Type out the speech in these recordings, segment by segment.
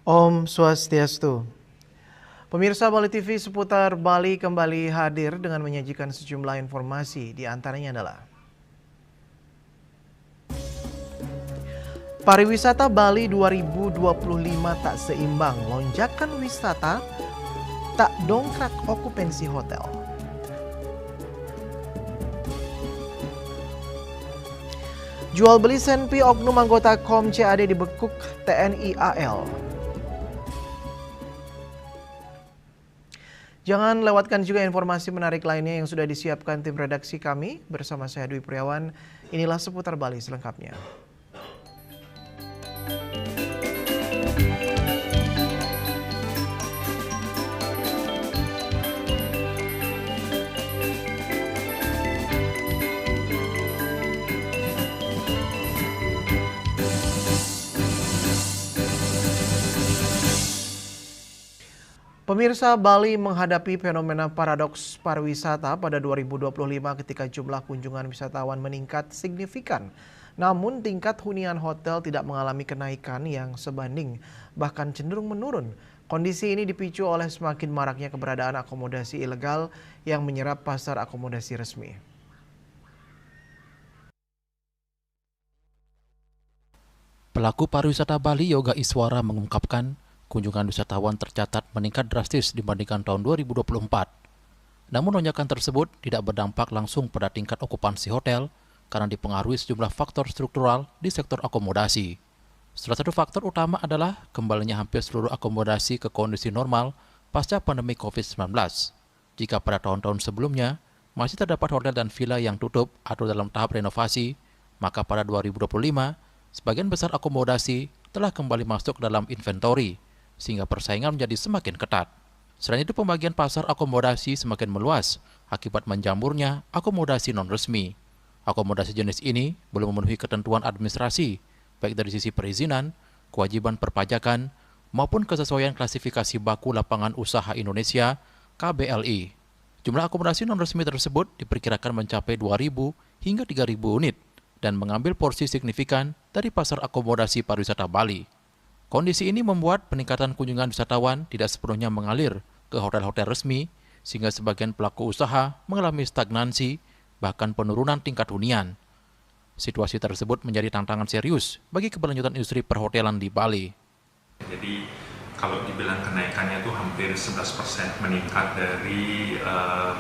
Om Swastiastu. Pemirsa Bali TV seputar Bali kembali hadir dengan menyajikan sejumlah informasi. Di antaranya adalah pariwisata Bali 2025 tak seimbang, lonjakan wisata tak dongkrak okupansi hotel. Jual beli senpi oknum anggota KOM CAD dibekuk TNI AL. Jangan lewatkan juga informasi menarik lainnya yang sudah disiapkan tim redaksi kami bersama saya Dwi Priawan. Inilah seputar Bali selengkapnya. Pemirsa, Bali menghadapi fenomena paradoks pariwisata pada 2025 ketika jumlah kunjungan wisatawan meningkat signifikan. Namun tingkat hunian hotel tidak mengalami kenaikan yang sebanding, bahkan cenderung menurun. Kondisi ini dipicu oleh semakin maraknya keberadaan akomodasi ilegal yang menyerap pasar akomodasi resmi. Pelaku pariwisata Bali Yoga Iswara mengungkapkan kunjungan wisatawan tercatat meningkat drastis dibandingkan tahun 2024. Namun lonjakan tersebut tidak berdampak langsung pada tingkat okupansi hotel karena dipengaruhi sejumlah faktor struktural di sektor akomodasi. Salah satu faktor utama adalah kembalinya hampir seluruh akomodasi ke kondisi normal pasca pandemi COVID-19. Jika pada tahun-tahun sebelumnya masih terdapat hotel dan villa yang tutup atau dalam tahap renovasi, maka pada 2025 sebagian besar akomodasi telah kembali masuk dalam inventory, sehingga persaingan menjadi semakin ketat. Selain itu, pembagian pasar akomodasi semakin meluas akibat menjamurnya akomodasi non-resmi. Akomodasi jenis ini belum memenuhi ketentuan administrasi, baik dari sisi perizinan, kewajiban perpajakan, maupun kesesuaian klasifikasi baku lapangan usaha Indonesia (KBLI). Jumlah akomodasi non-resmi tersebut diperkirakan mencapai 2.000 hingga 3.000 unit dan mengambil porsi signifikan dari pasar akomodasi pariwisata Bali. Kondisi ini membuat peningkatan kunjungan wisatawan tidak sepenuhnya mengalir ke hotel-hotel resmi, sehingga sebagian pelaku usaha mengalami stagnansi, bahkan penurunan tingkat hunian. Situasi tersebut menjadi tantangan serius bagi keberlanjutan industri perhotelan di Bali. Jadi kalau dibilang kenaikannya itu hampir 11% meningkat dari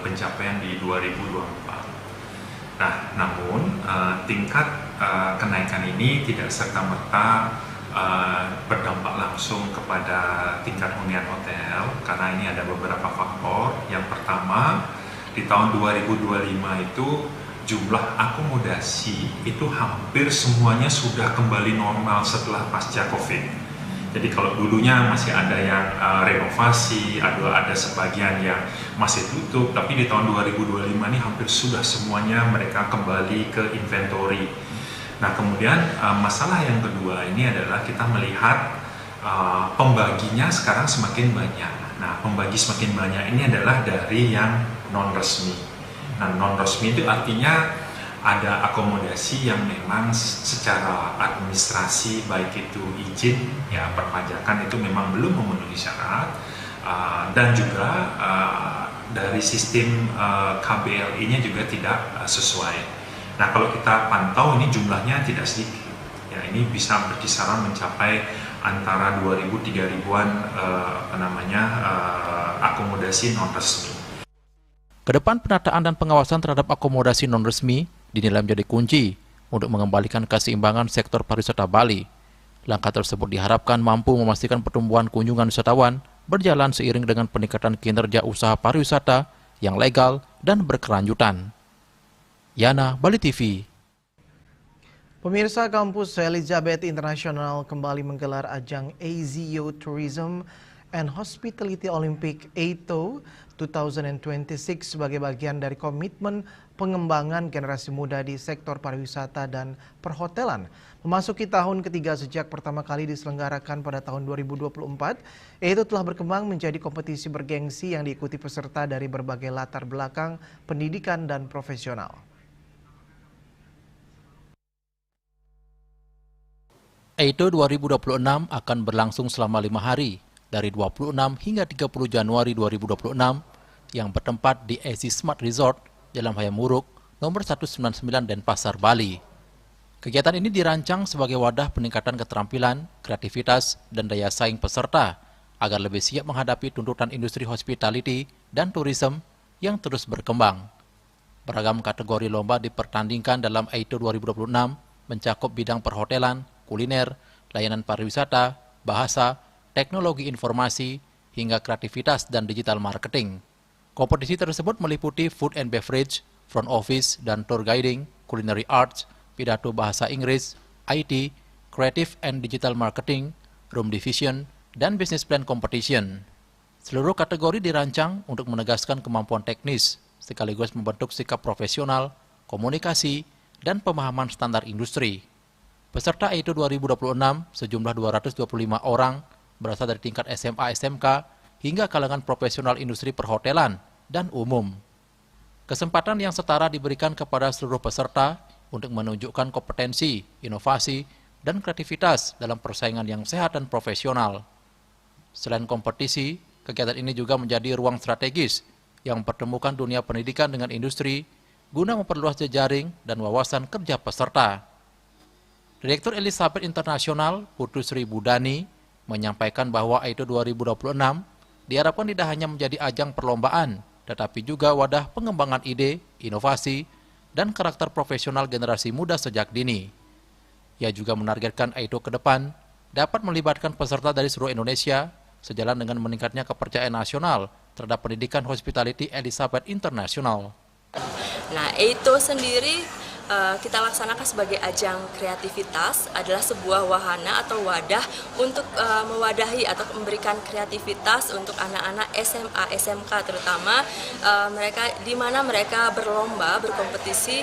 pencapaian di 2024. Nah, namun tingkat kenaikan ini tidak serta-merta berdampak langsung kepada tingkat hunian hotel karena ini ada beberapa faktor. Yang pertama, di tahun 2025 itu jumlah akomodasi itu hampir semuanya sudah kembali normal setelah pasca Covid. Jadi kalau dulunya masih ada yang renovasi, ada sebagian yang masih tutup, tapi di tahun 2025 ini hampir sudah semuanya mereka kembali ke inventory. Nah, kemudian masalah yang kedua ini adalah kita melihat pembaginya sekarang semakin banyak. Nah, pembagi semakin banyak ini adalah dari yang non-resmi. Nah, non-resmi itu artinya ada akomodasi yang memang secara administrasi, baik itu izin, ya perpajakan itu memang belum memenuhi syarat, dan juga dari sistem KBLI-nya juga tidak sesuai. Nah, kalau kita pantau ini jumlahnya tidak sedikit. Ya, ini bisa berkisaran mencapai antara 2.000-3.000-an akomodasi non-resmi. Kedepan penataan dan pengawasan terhadap akomodasi non-resmi dinilai menjadi kunci untuk mengembalikan keseimbangan sektor pariwisata Bali. Langkah tersebut diharapkan mampu memastikan pertumbuhan kunjungan wisatawan berjalan seiring dengan peningkatan kinerja usaha pariwisata yang legal dan berkelanjutan. Yana, Bali TV. Pemirsa, Kampus Elizabeth International kembali menggelar ajang ASIO Tourism and Hospitality Olympic ATO 2026 sebagai bagian dari komitmen pengembangan generasi muda di sektor pariwisata dan perhotelan. Memasuki tahun ketiga sejak pertama kali diselenggarakan pada tahun 2024, ATO telah berkembang menjadi kompetisi bergengsi yang diikuti peserta dari berbagai latar belakang pendidikan dan profesional. EITO 2026 akan berlangsung selama 5 hari, dari 26 hingga 30 Januari 2026, yang bertempat di Ezi Smart Resort, Jalan Hayam Wuruk, nomor 199 Denpasar, Bali. Kegiatan ini dirancang sebagai wadah peningkatan keterampilan, kreativitas, dan daya saing peserta, agar lebih siap menghadapi tuntutan industri hospitality dan tourism yang terus berkembang. Beragam kategori lomba dipertandingkan dalam EITO 2026, mencakup bidang perhotelan, kuliner, layanan pariwisata, bahasa, teknologi informasi, hingga kreativitas dan digital marketing. Kompetisi tersebut meliputi food and beverage, front office dan tour guiding, culinary arts, pidato bahasa Inggris, IT, creative and digital marketing, room division, dan business plan competition. Seluruh kategori dirancang untuk menegaskan kemampuan teknis, sekaligus membentuk sikap profesional, komunikasi, dan pemahaman standar industri. Peserta EITO 2026 sejumlah 225 orang berasal dari tingkat SMA, SMK, hingga kalangan profesional industri perhotelan dan umum. Kesempatan yang setara diberikan kepada seluruh peserta untuk menunjukkan kompetensi, inovasi, dan kreativitas dalam persaingan yang sehat dan profesional. Selain kompetisi, kegiatan ini juga menjadi ruang strategis yang mempertemukan dunia pendidikan dengan industri guna memperluas jejaring dan wawasan kerja peserta. Direktur Elizabeth International, Putu Sri Budani, menyampaikan bahwa EITO 2026 diharapkan tidak hanya menjadi ajang perlombaan, tetapi juga wadah pengembangan ide, inovasi, dan karakter profesional generasi muda sejak dini. Ia juga menargetkan EITO ke depan dapat melibatkan peserta dari seluruh Indonesia, sejalan dengan meningkatnya kepercayaan nasional terhadap pendidikan hospitality Elizabeth International. Nah, EITO sendiri kita laksanakan sebagai ajang kreativitas, adalah sebuah wahana atau wadah untuk mewadahi atau memberikan kreativitas untuk anak-anak SMA, SMK terutama, mereka di mana mereka berlomba, berkompetisi,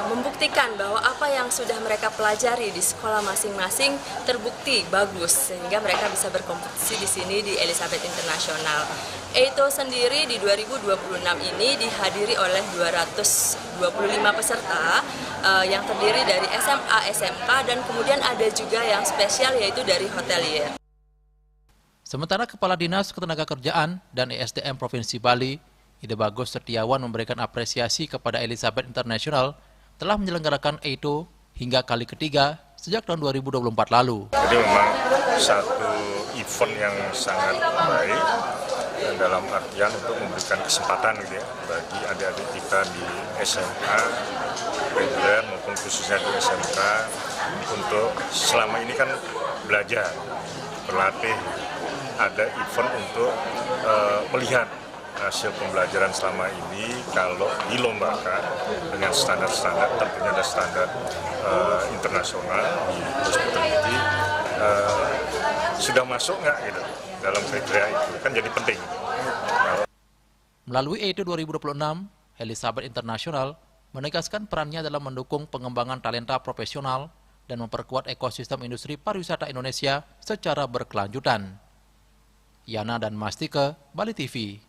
membuktikan bahwa apa yang sudah mereka pelajari di sekolah masing-masing terbukti bagus, sehingga mereka bisa berkompetisi di sini di Elizabeth International. EITO sendiri di 2026 ini dihadiri oleh 225 peserta yang terdiri dari SMA, SMK, dan kemudian ada juga yang spesial yaitu dari hotelier. Sementara Kepala Dinas Ketenagakerjaan dan ESDM Provinsi Bali, Ide Bagus Setiawan, memberikan apresiasi kepada Elizabeth International telah menyelenggarakan EITO hingga kali ketiga sejak tahun 2024 lalu. Jadi memang satu event yang sangat baik, dan dalam artian untuk memberikan kesempatan gitu ya, bagi adik-adik kita di SMA reguler maupun khususnya di SMK untuk selama ini kan belajar, berlatih, ada event untuk melihat hasil pembelajaran selama ini kalau dilombakan dengan standar-standar, tentunya ada standar internasional di hospitality, sudah masuk nggak gitu dalam kriteria itu, kan jadi penting. Melalui EITO 2026, Elizabeth International menegaskan perannya dalam mendukung pengembangan talenta profesional dan memperkuat ekosistem industri pariwisata Indonesia secara berkelanjutan. Yana dan Mastike, Bali TV.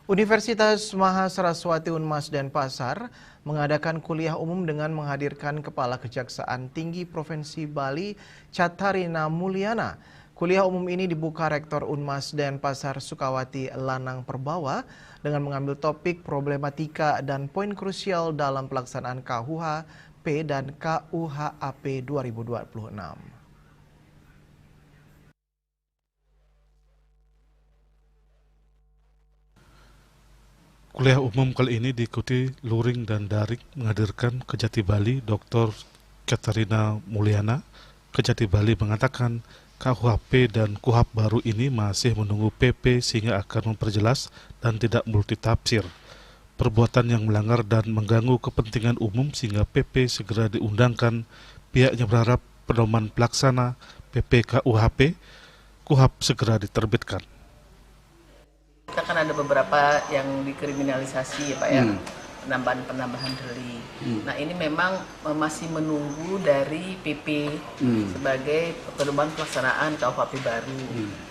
Universitas Mahasaraswati Unmas Denpasar mengadakan kuliah umum dengan menghadirkan Kepala Kejaksaan Tinggi Provinsi Bali, Catharina Mulyana. Kuliah umum ini dibuka Rektor Unmas Denpasar Sukawati Lanang Perbawa dengan mengambil topik problematika dan poin krusial dalam pelaksanaan KUHP dan KUHAP 2026. Kuliah umum kali ini diikuti luring dan daring menghadirkan Kejati Bali Dr. Catharina Mulyana. Kejati Bali mengatakan KUHP dan KUHAP baru ini masih menunggu PP sehingga akan memperjelas dan tidak multitafsir. Perbuatan yang melanggar dan mengganggu kepentingan umum sehingga PP segera diundangkan. Pihaknya berharap pedoman pelaksana PP KUHP KUHAP segera diterbitkan. Kita kan ada beberapa yang dikriminalisasi ya Pak ya, penambahan delik. Nah ini memang masih menunggu dari PP sebagai pedoman pelaksanaan KUHP baru.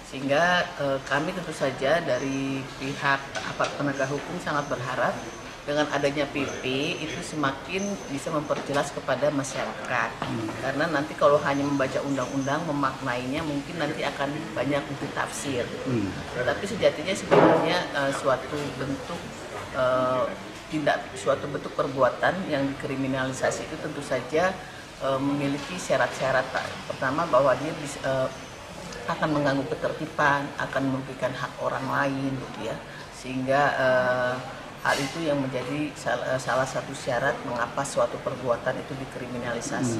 Sehingga kami tentu saja dari pihak aparat penegak hukum sangat berharap dengan adanya PP itu semakin bisa memperjelas kepada masyarakat. Karena nanti kalau hanya membaca undang-undang, memaknainya mungkin nanti akan banyak multitafsir. Tetapi sejatinya sebenarnya suatu bentuk suatu bentuk perbuatan yang dikriminalisasi itu tentu saja memiliki syarat-syarat. Pertama, bahwa dia akan mengganggu ketertiban, akan merugikan hak orang lain, gitu ya. Sehingga hal itu yang menjadi salah satu syarat mengapa suatu perbuatan itu dikriminalisasi.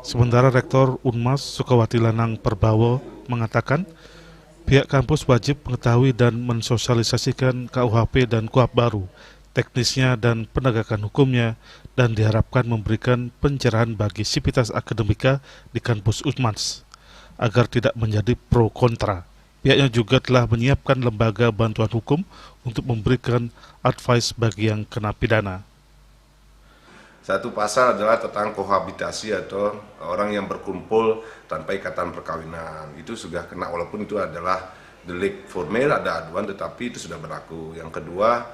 Sementara Rektor Unmas Sukawati Lanang Perbawo mengatakan pihak kampus wajib mengetahui dan mensosialisasikan KUHP dan KUHP baru, teknisnya dan penegakan hukumnya, dan diharapkan memberikan pencerahan bagi sivitas akademika di kampus Unmas agar tidak menjadi pro kontra. Pihaknya juga telah menyiapkan lembaga bantuan hukum untuk memberikan advice bagi yang kena pidana. Satu pasal adalah tentang kohabitasi atau orang yang berkumpul tanpa ikatan perkawinan. Itu sudah kena, walaupun itu adalah delik formil, ada aduan, tetapi itu sudah berlaku. Yang kedua,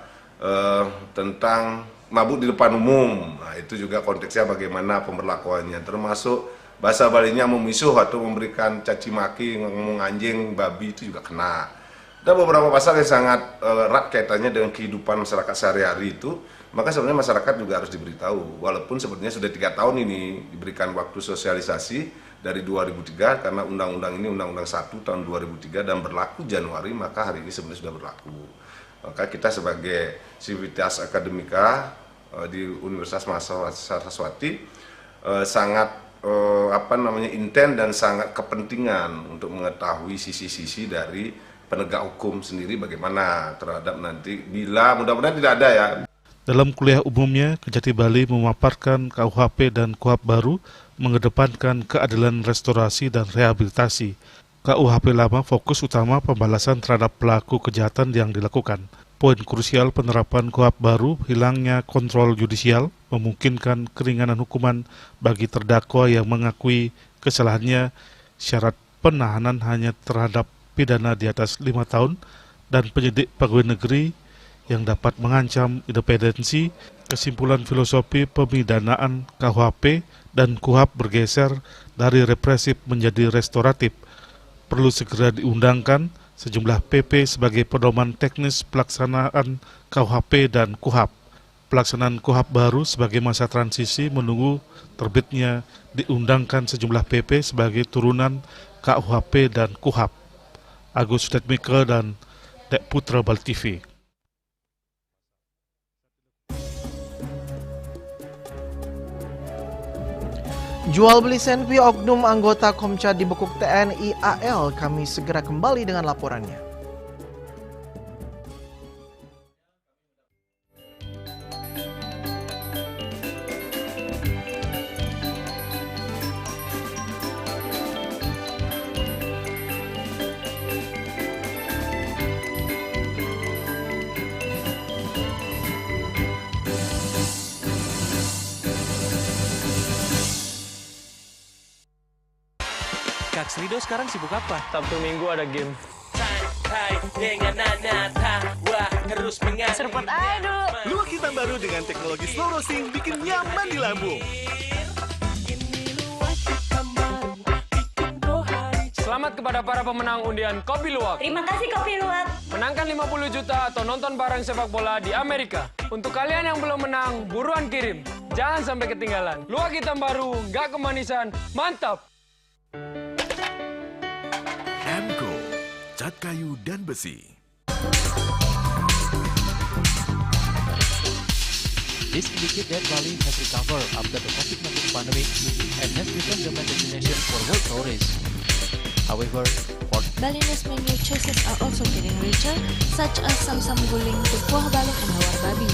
tentang mabuk di depan umum. Nah, itu juga konteksnya bagaimana pemberlakuannya, termasuk bahasa Balinya memisuh atau memberikan caci maki, ngomong anjing, babi, itu juga kena. Ada beberapa pasal yang sangat erat kaitannya dengan kehidupan masyarakat sehari-hari itu, maka sebenarnya masyarakat juga harus diberitahu. Walaupun sebenarnya sudah 3 tahun ini diberikan waktu sosialisasi dari 2003, karena undang-undang ini Undang-Undang 1 tahun 2003 dan berlaku Januari, maka hari ini sebenarnya sudah berlaku. Maka kita sebagai sivitas akademika di Universitas Mahasiswa Saraswati sangat intens dan sangat kepentingan untuk mengetahui sisi-sisi dari penegak hukum sendiri bagaimana terhadap nanti bila mudah-mudahan tidak ada ya. Dalam kuliah umumnya, Kejati Bali memaparkan KUHP dan KUHP baru mengedepankan keadilan restorasi dan rehabilitasi. KUHP lama fokus utama pembalasan terhadap pelaku kejahatan yang dilakukan. Poin krusial penerapan KUHP baru, hilangnya kontrol yudisial, memungkinkan keringanan hukuman bagi terdakwa yang mengakui kesalahannya, syarat penahanan hanya terhadap pidana di atas 5 tahun, dan penyidik pegawai negeri yang dapat mengancam independensi. Kesimpulan filosofi pemidanaan KUHP dan KUHP bergeser dari represif menjadi restoratif. Perlu segera diundangkan sejumlah PP sebagai pedoman teknis pelaksanaan KUHP dan KUHP. Pelaksanaan KUHP baru sebagai masa transisi menunggu terbitnya diundangkan sejumlah PP sebagai turunan KUHP dan KUHP. Agus Sudetmika dan Dek Putra Bal TV. Jual beli senpi oknum anggota Komca dibekuk TNI AL. Kami segera kembali dengan laporannya. Kak Srido sekarang sibuk apa? Sabtu Minggu ada game. Serpot aduh. Luwak hitam baru dengan teknologi slow roasting bikin nyaman di lambung. Selamat kepada para pemenang undian Kopi Luwak. Terima kasih Kopi Luwak. Menangkan 50 juta atau nonton bareng sepak bola di Amerika. Untuk kalian yang belum menang, buruan kirim. Jangan sampai ketinggalan. Luwak hitam baru, gak kemanisan, mantap. Emco, cat kayu dan besi. This indicate that Bali has recovered after the COVID-19 pandemic and has become the main destination for world tourists. However, Balinese menu choices are also getting richer, such as Sam-Sam Guling to Kuah Balok and Hawar Babi.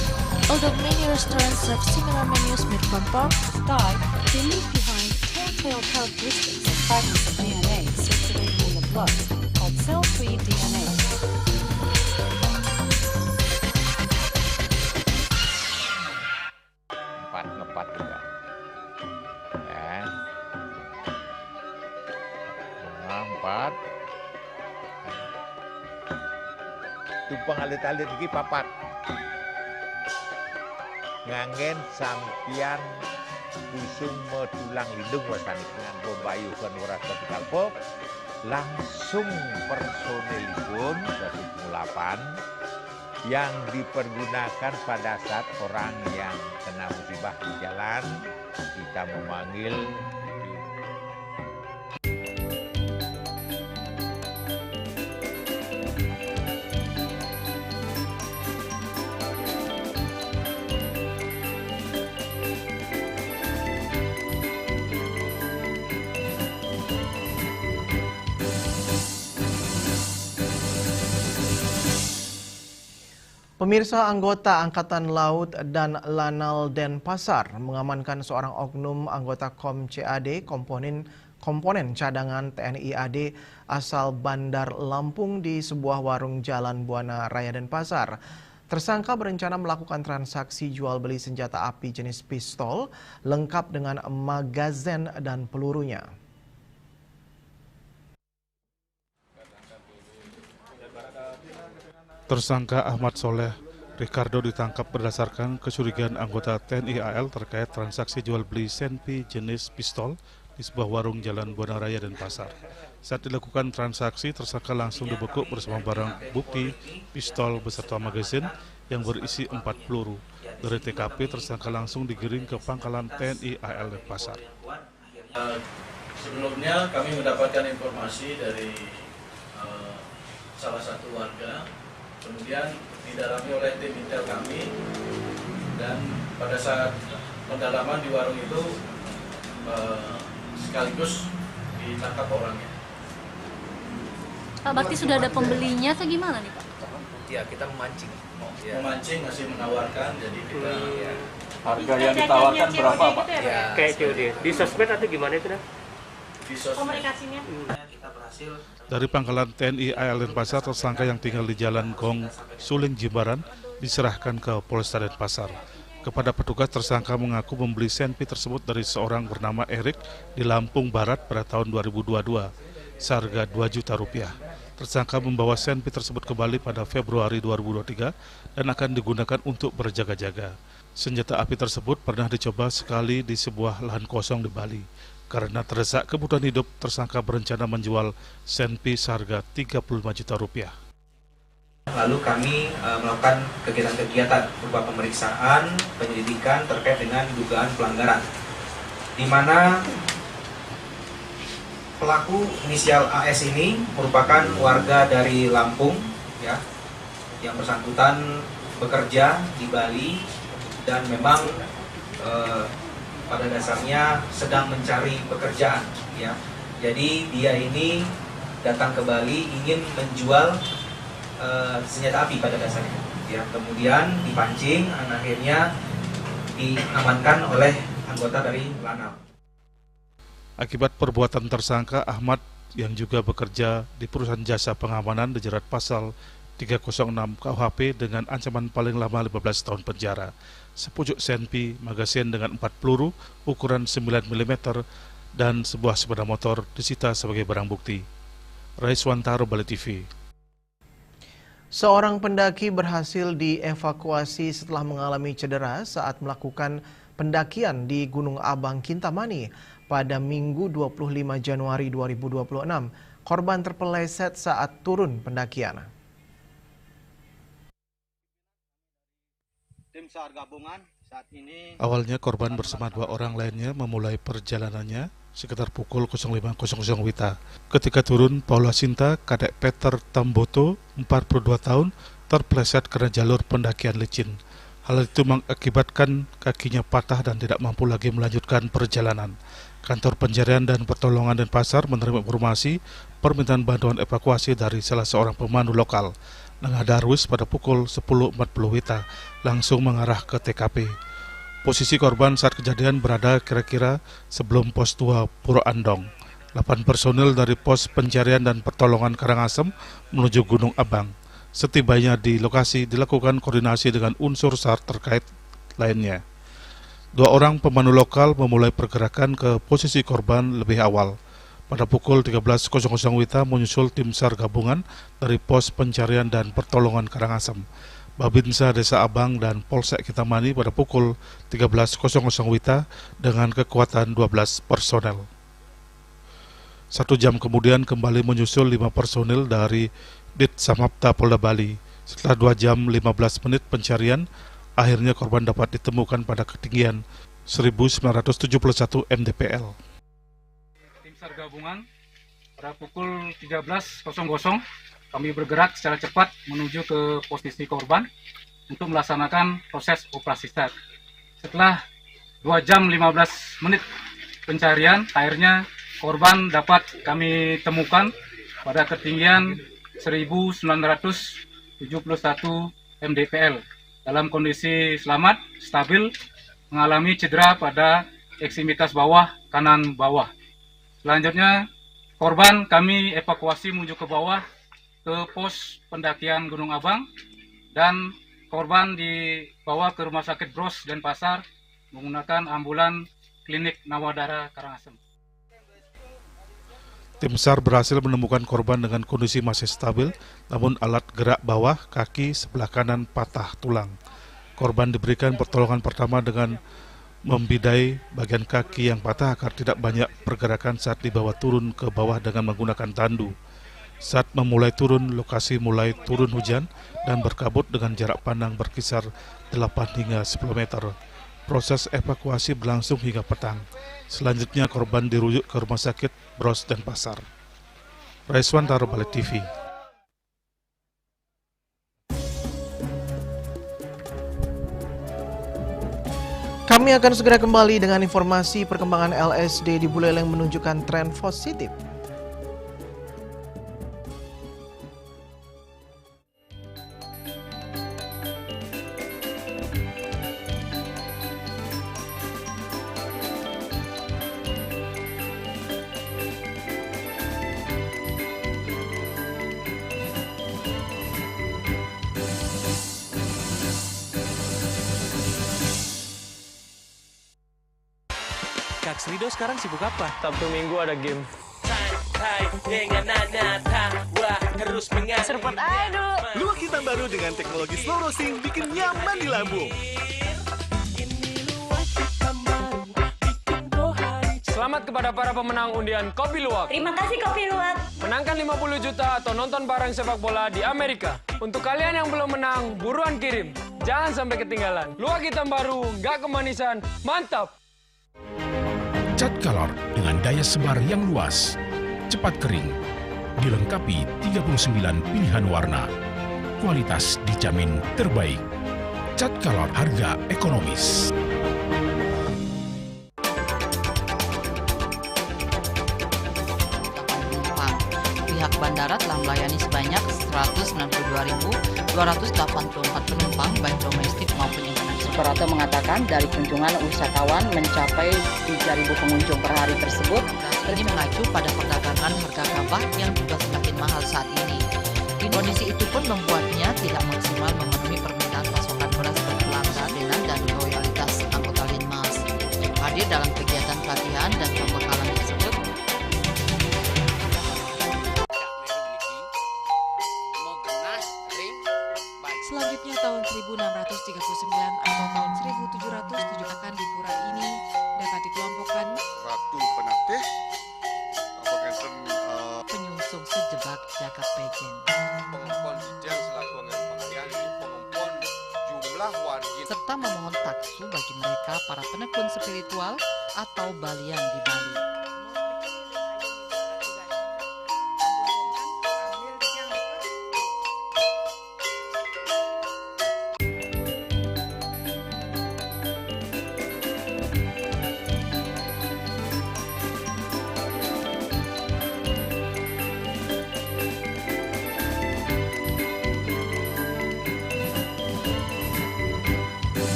Although many restaurants serve similar menus made from pork, Thai, they leave behind telltale characteristics of fragments of DNA circulating in the blood, called cell-free DNA. Ngepat juga. Ya. 4. Tumpang alit-alit lagi papat. ngangen sampian busung tulang lindung wasani dengan bombayu kan ora ketikal pop langsung personelipun 108 yang dipergunakan pada saat orang yang kena musibah di jalan kita memanggil. Pemirsa, anggota Angkatan Laut dan Lanal Denpasar mengamankan seorang oknum anggota KOM CAD komponen cadangan TNI AD asal Bandar Lampung di sebuah warung Jalan Buana Raya Denpasar. Tersangka berencana melakukan transaksi jual beli senjata api jenis pistol lengkap dengan magazen dan pelurunya. Tersangka Ahmad Soleh Ricardo ditangkap berdasarkan kecurigaan anggota TNI AL terkait transaksi jual beli senpi jenis pistol di sebuah warung Jalan Buana Raya Denpasar. Saat dilakukan transaksi, tersangka langsung dibekuk bersama barang bukti pistol beserta magazin yang berisi 4 peluru. Dari TKP, tersangka langsung digiring ke pangkalan TNI AL Denpasar. Sebelumnya kami mendapatkan informasi dari salah satu warga, kemudian didalami oleh tim intel kami, dan pada saat pendalaman di warung itu sekaligus ditangkap orangnya. Pak, berarti sudah ada pembelinya atau gimana nih Pak? Ya, kita memancing. Memancing, masih menawarkan, jadi kita... Harga yang ditawarkan berapa Pak? Ya, kayak COD. Di sosmed atau gimana itu? Di sosmed. Komunikasinya? Kita berhasil. Dari pangkalan TNI AL Denpasar, tersangka yang tinggal di Jalan Gong Suling Jimbaran diserahkan ke Polresta Denpasar. Kepada petugas, tersangka mengaku membeli senpi tersebut dari seorang bernama Erik di Lampung Barat pada tahun 2022, seharga Rp2 juta. Tersangka membawa senpi tersebut ke Bali pada Februari 2023 dan akan digunakan untuk berjaga-jaga. Senjata api tersebut pernah dicoba sekali di sebuah lahan kosong di Bali. Karena terdesak kebutuhan hidup, tersangka berencana menjual senpi seharga Rp35 juta. Lalu kami melakukan kegiatan-kegiatan berupa pemeriksaan, penyelidikan terkait dengan dugaan pelanggaran, di mana pelaku inisial AS ini merupakan warga dari Lampung, ya, yang bersangkutan bekerja di Bali dan memang pada dasarnya sedang mencari pekerjaan, ya. Jadi dia ini datang ke Bali ingin menjual senjata api pada dasarnya, ya. Kemudian dipancing, dan akhirnya diamankan oleh anggota dari Lanal. Akibat perbuatan tersangka, Ahmad yang juga bekerja di perusahaan jasa pengamanan dijerat pasal 306 KUHP dengan ancaman paling lama 15 tahun penjara. Sepucuk senpi, magasin dengan 4 peluru ukuran 9 mm dan sebuah sepeda motor disita sebagai barang bukti. Raiswantaro, Bali TV. Seorang pendaki berhasil dievakuasi setelah mengalami cedera saat melakukan pendakian di Gunung Abang Kintamani pada Minggu 25 Januari 2026. Korban terpeleset saat turun pendakian. Tim SAR gabungan saat ini. Awalnya korban bersama 2 orang lainnya memulai perjalanannya sekitar pukul 05.00 WITA. Ketika turun, Paula Sinta, kadek Peter Tamboto, 42 tahun, terpeleset karena jalur pendakian licin. Hal itu mengakibatkan kakinya patah dan tidak mampu lagi melanjutkan perjalanan. Kantor Pencarian dan Pertolongan Denpasar menerima informasi permintaan bantuan evakuasi dari salah seorang pemandu lokal. Nengah Darwis pada pukul 10.40 WITA langsung mengarah ke TKP. Posisi korban saat kejadian berada kira-kira sebelum pos 2 Puro Andong. 8 personil dari pos pencarian dan pertolongan Karangasem menuju Gunung Abang. Setibanya di lokasi dilakukan koordinasi dengan unsur SAR terkait lainnya. 2 orang pemandu lokal memulai pergerakan ke posisi korban lebih awal. Pada pukul 13.00 WITA menyusul tim SAR gabungan dari pos pencarian dan pertolongan Karangasem. Babinsa Desa Abang dan Polsek Kintamani pada pukul 13.00 WITA dengan kekuatan 12 personel. 1 jam kemudian kembali menyusul 5 personil dari Dit Samapta Polda Bali. Setelah 2 jam 15 menit pencarian, akhirnya korban dapat ditemukan pada ketinggian 1971 mdpl. Tim SAR gabungan pada pukul 13.00 kami bergerak secara cepat menuju ke posisi korban untuk melaksanakan proses operasi SAR. Setelah 2 jam 15 menit pencarian, akhirnya korban dapat kami temukan pada ketinggian 1971 mdpl dalam kondisi selamat, stabil, mengalami cedera pada ekstremitas bawah, kanan bawah. Selanjutnya, korban kami evakuasi menuju ke bawah ke pos pendakian Gunung Abang dan korban dibawa ke Rumah Sakit Bros Denpasar menggunakan ambulan Klinik Nawadara Karangasem. Tim SAR berhasil menemukan korban dengan kondisi masih stabil, namun alat gerak bawah kaki sebelah kanan patah tulang. Korban diberikan pertolongan pertama dengan membidai bagian kaki yang patah agar tidak banyak pergerakan saat dibawa turun ke bawah dengan menggunakan tandu. Saat memulai turun, lokasi mulai turun hujan dan berkabut dengan jarak pandang berkisar 8 hingga 10 meter. Proses evakuasi berlangsung hingga petang. Selanjutnya korban dirujuk ke Rumah Sakit Bros Denpasar. Raiswantaro, Bali TV. Kami akan segera kembali dengan informasi perkembangan LSD di Buleleng menunjukkan tren positif. Kak Srido sekarang sibuk apa? Sabtu Minggu ada game. Seruput aduh. Luwak hitam baru dengan teknologi slow roasting bikin nyaman di lambung. Selamat kepada para pemenang undian Kopi Luwak. Terima kasih Kopi Luwak. Menangkan 50 juta atau nonton bareng sepak bola di Amerika. Untuk kalian yang belum menang, buruan kirim. Jangan sampai ketinggalan. Luwak hitam baru, nggak kemanisan, mantap. Cat Color dengan daya sebar yang luas, cepat kering, dilengkapi 39 pilihan warna. Kualitas dijamin terbaik. Cat Color, harga ekonomis. Pihak bandara telah melayani sebanyak 192.284 penumpang baik domestik maupun internasional. Operator mengatakan dari kunjungan wisatawan mencapai 3.000 pengunjung per hari tersebut. Ini mengacu pada perdagangan harga gabah yang juga semakin mahal saat ini. Kondisi itu pun membuatnya tidak maksimal memenuhi permintaan pasokan beras berkelangka dengan dan loyalitas anggota Linmas. Hadir dalam kegiatan pelatihan dan pembekalan tersebut. Selanjutnya tahun 1639 atau tahun 1707 akan di pura ini dapat dikelompokkan Ratu Penateh, penyungsung sejebak jagat pejen, pengumpul Jidel selaku anggaran pengalian di pengumpul jumlah wargin, serta memohon taksu bagi mereka para penekun spiritual atau balian di Bali.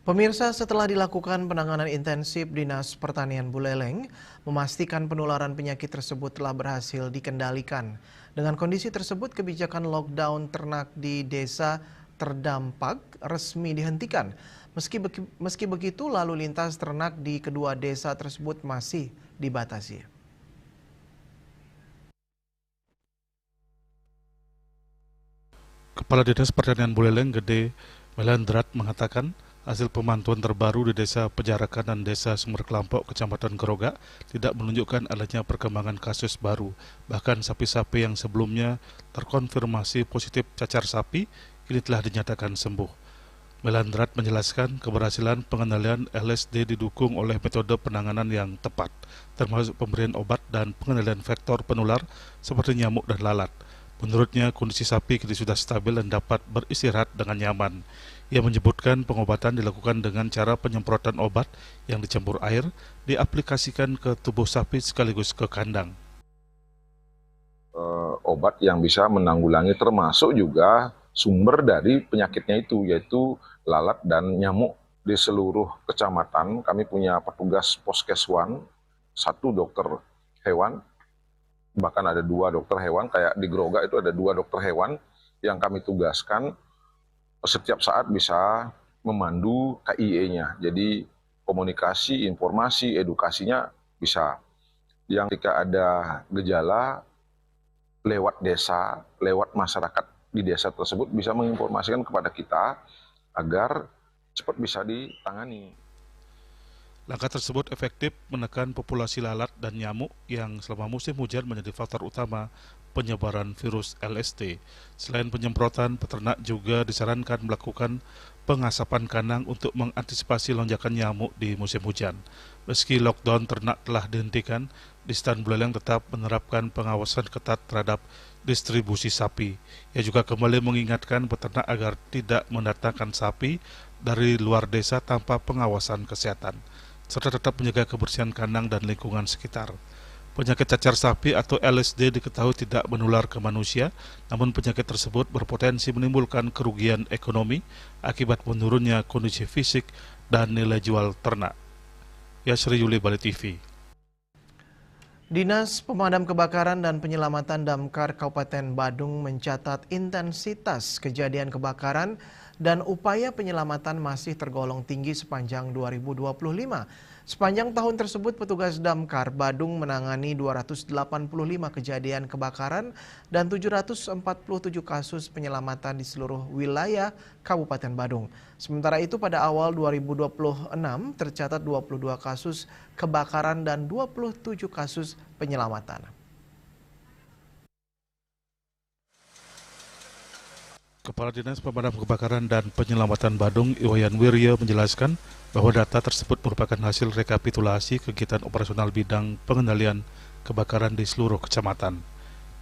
Pemirsa, setelah dilakukan penanganan intensif, Dinas Pertanian Buleleng memastikan penularan penyakit tersebut telah berhasil dikendalikan. Dengan kondisi tersebut, kebijakan lockdown ternak di desa terdampak resmi dihentikan. Meski begitu, lalu lintas ternak di kedua desa tersebut masih dibatasi. Kepala Dinas Pertanian Buleleng Gede Melandrat mengatakan hasil pemantauan terbaru di Desa Pejarakan dan Desa Sumber Kelampok, Kecamatan Gerogak tidak menunjukkan adanya perkembangan kasus baru. Bahkan sapi-sapi yang sebelumnya terkonfirmasi positif cacar sapi kini telah dinyatakan sembuh. Melandrat menjelaskan keberhasilan pengendalian LSD didukung oleh metode penanganan yang tepat, termasuk pemberian obat dan pengendalian vektor penular seperti nyamuk dan lalat. Menurutnya, kondisi sapi kini sudah stabil dan dapat beristirahat dengan nyaman. Ia menyebutkan pengobatan dilakukan dengan cara penyemprotan obat yang dicampur air, diaplikasikan ke tubuh sapi sekaligus ke kandang. Obat yang bisa menanggulangi termasuk juga sumber dari penyakitnya itu, yaitu lalat dan nyamuk. Di seluruh kecamatan kami punya petugas Poskeswan, 1 dokter hewan, bahkan ada 2 dokter hewan, kayak di Gerogak itu ada 2 dokter hewan yang kami tugaskan setiap saat bisa memandu KIE-nya. Jadi komunikasi, informasi, edukasinya bisa. Yang ketika ada gejala lewat desa, lewat masyarakat di desa tersebut bisa menginformasikan kepada kita agar cepat bisa ditangani. Langkah tersebut efektif menekan populasi lalat dan nyamuk yang selama musim hujan menjadi faktor utama penyebaran virus LSD. Selain penyemprotan, peternak juga disarankan melakukan pengasapan kandang untuk mengantisipasi lonjakan nyamuk di musim hujan. Meski lockdown ternak telah dihentikan, di Stan Buleleng tetap menerapkan pengawasan ketat terhadap distribusi sapi. Ia juga kembali mengingatkan peternak agar tidak mendatangkan sapi dari luar desa tanpa pengawasan kesehatan, serta tetap menjaga kebersihan kandang dan lingkungan sekitar. Penyakit cacar sapi atau LSD diketahui tidak menular ke manusia, namun penyakit tersebut berpotensi menimbulkan kerugian ekonomi akibat menurunnya kondisi fisik dan nilai jual ternak. Yasri Yuli, Bali TV. Dinas Pemadam Kebakaran dan Penyelamatan Damkar Kabupaten Badung mencatat intensitas kejadian kebakaran dan upaya penyelamatan masih tergolong tinggi sepanjang 2025. Sepanjang tahun tersebut, petugas Damkar Badung menangani 285 kejadian kebakaran dan 747 kasus penyelamatan di seluruh wilayah Kabupaten Badung. Sementara itu, pada awal 2026 tercatat 22 kasus kebakaran dan 27 kasus penyelamatan. Kepala Dinas Pemadam Kebakaran dan Penyelamatan Badung, Iwayan Wirya, menjelaskan bahwa data tersebut merupakan hasil rekapitulasi kegiatan operasional bidang pengendalian kebakaran di seluruh kecamatan.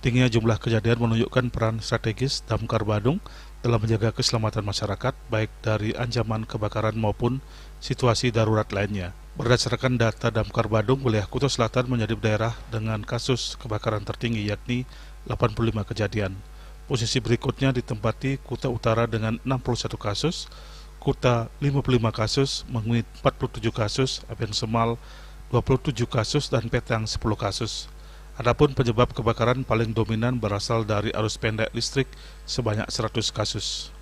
Tingginya jumlah kejadian menunjukkan peran strategis Damkar Badung dalam menjaga keselamatan masyarakat, baik dari ancaman kebakaran maupun situasi darurat lainnya. Berdasarkan data Damkar Badung, wilayah Kuto Selatan menjadi daerah dengan kasus kebakaran tertinggi, yakni 85 kejadian. Posisi berikutnya ditempati Kuta Utara dengan 61 kasus, Kuta 55 kasus, Mengwit 47 kasus, Aben Semal 27 kasus, dan Petang 10 kasus. Adapun penyebab kebakaran paling dominan berasal dari arus pendek listrik sebanyak 100 kasus.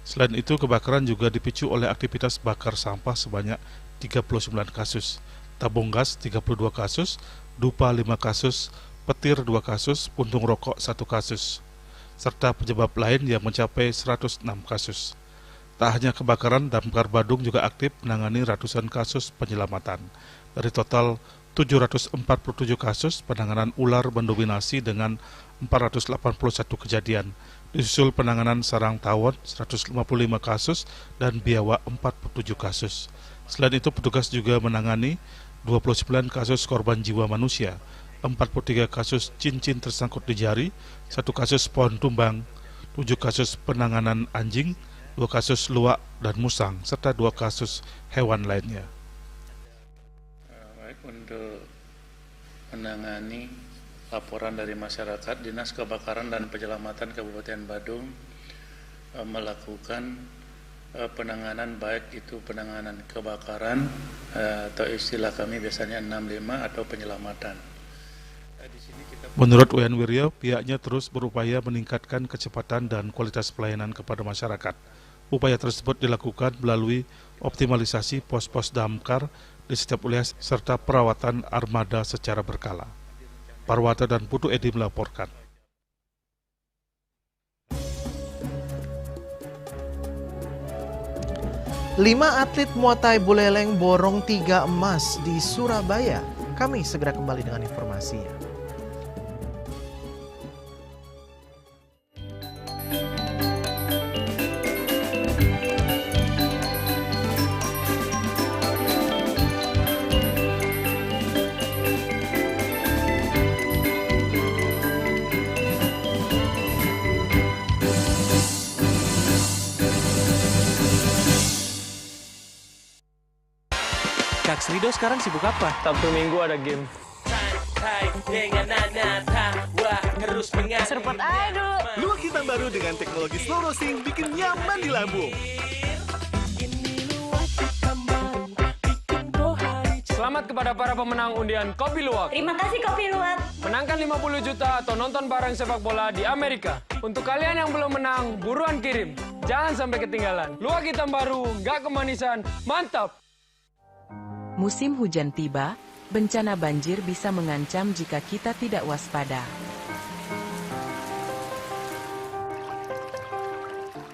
Selain itu, kebakaran juga dipicu oleh aktivitas bakar sampah sebanyak 39 kasus, tabung gas 32 kasus, dupa 5 kasus, petir 2 kasus, puntung rokok 1 kasus, serta penyebab lain yang mencapai 106 kasus. Tak hanya kebakaran, Damkar Badung juga aktif menangani ratusan kasus penyelamatan. Dari total 747 kasus, penanganan ular mendominasi dengan 481 kejadian. Disusul penanganan sarang tawon 155 kasus dan biawak 47 kasus. Selain itu, petugas juga menangani 29 kasus korban jiwa manusia, 43 kasus cincin tersangkut di jari, 1 kasus pohon tumbang, 7 kasus penanganan anjing, 2 kasus luwak dan musang, serta 2 kasus hewan lainnya. Baik, untuk menangani laporan dari masyarakat, Dinas Kebakaran dan Penyelamatan Kabupaten Badung melakukan penanganan, baik itu penanganan kebakaran atau istilah kami biasanya 65 atau penyelamatan. Menurut Wayan Wirya, pihaknya terus berupaya meningkatkan kecepatan dan kualitas pelayanan kepada masyarakat. Upaya tersebut dilakukan melalui optimalisasi pos-pos damkar di setiap wilayah serta perawatan armada secara berkala. Parwata dan Putu Edi melaporkan. 5 atlet Muay Thai Buleleng borong 3 emas di Surabaya. Kami segera kembali dengan informasinya. Kak Srido sekarang sibuk apa? Sabtu Minggu ada game. Serpot aja dulu. Luak hitam baru dengan teknologi slow roasting bikin nyaman di lambung. Selamat kepada para pemenang undian Kopi Luwak. Terima kasih Kopi Luwak. Menangkan 50 juta atau nonton bareng sepak bola di Amerika. Untuk kalian yang belum menang, buruan kirim. Jangan sampai ketinggalan. Luwak hitam baru, nggak kemanisan, mantap. Musim hujan tiba, bencana banjir bisa mengancam jika kita tidak waspada.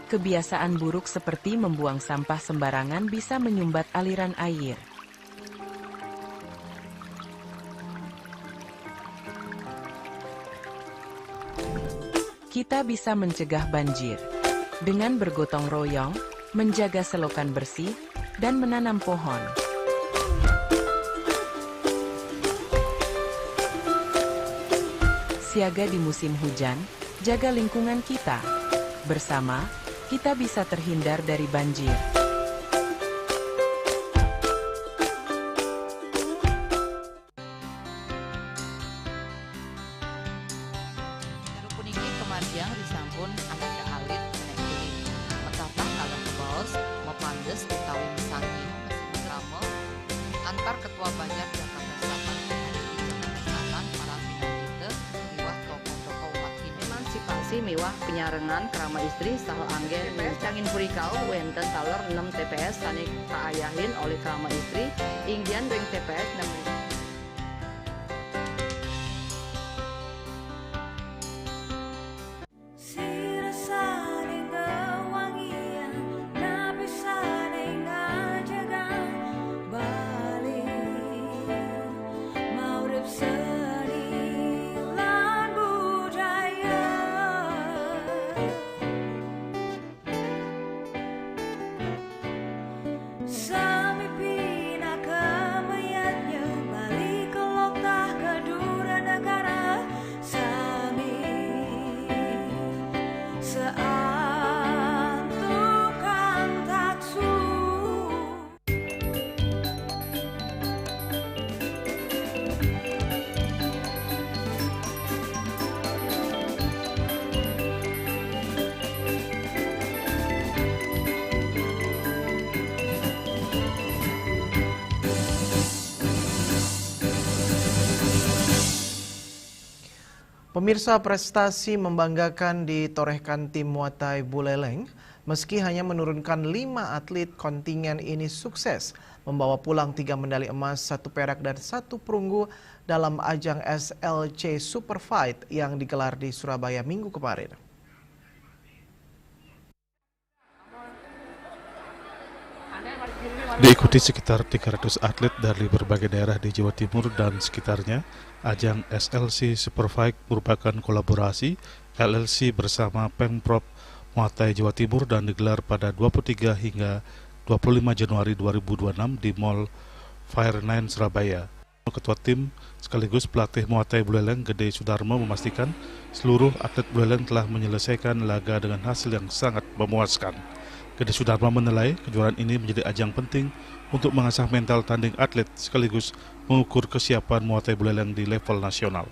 Kebiasaan buruk seperti membuang sampah sembarangan bisa menyumbat aliran air. Kita bisa mencegah banjir dengan bergotong royong, menjaga selokan bersih, dan menanam pohon. Siaga di musim hujan, jaga lingkungan kita. Bersama, kita bisa terhindar dari banjir. Puniki kemariang disampun anak alit menekili. Metapah kalau kebaos, mepandes utawi misangi, drama, antar ketua banyak Jakarta Selatan di Jakarta Selatan, para pinangita, miwah tokoh-tokoh umat Hindu. Emansipasi miwah penyarengan kerama istri saha anggen cangin purikau wenten taler 6 TPS sanik kaayahin oleh kerama istri inggian ring TPS 6. Pemirsa, prestasi membanggakan ditorehkan tim Muay Thai Buleleng. Meski hanya menurunkan 5 atlet, kontingen ini sukses membawa pulang 3 medali emas, 1 perak dan 1 perunggu dalam ajang SLC Super Fight yang digelar di Surabaya minggu kemarin. Diikuti sekitar 300 atlet dari berbagai daerah di Jawa Timur dan sekitarnya, ajang SLC Super Fight merupakan kolaborasi LLC bersama Pemprov Muay Thai Jawa Timur dan digelar pada 23 hingga 25 Januari 2026 di Mall Fire9 Surabaya. Ketua tim sekaligus pelatih Muay Thai Buleleng Gede Sudarmo memastikan seluruh atlet Buleleng telah menyelesaikan laga dengan hasil yang sangat memuaskan. Gede Sudarmo menilai kejuaraan ini menjadi ajang penting untuk mengasah mental tanding atlet sekaligus mengukur kesiapan Muay Thai Buleleng di level nasional.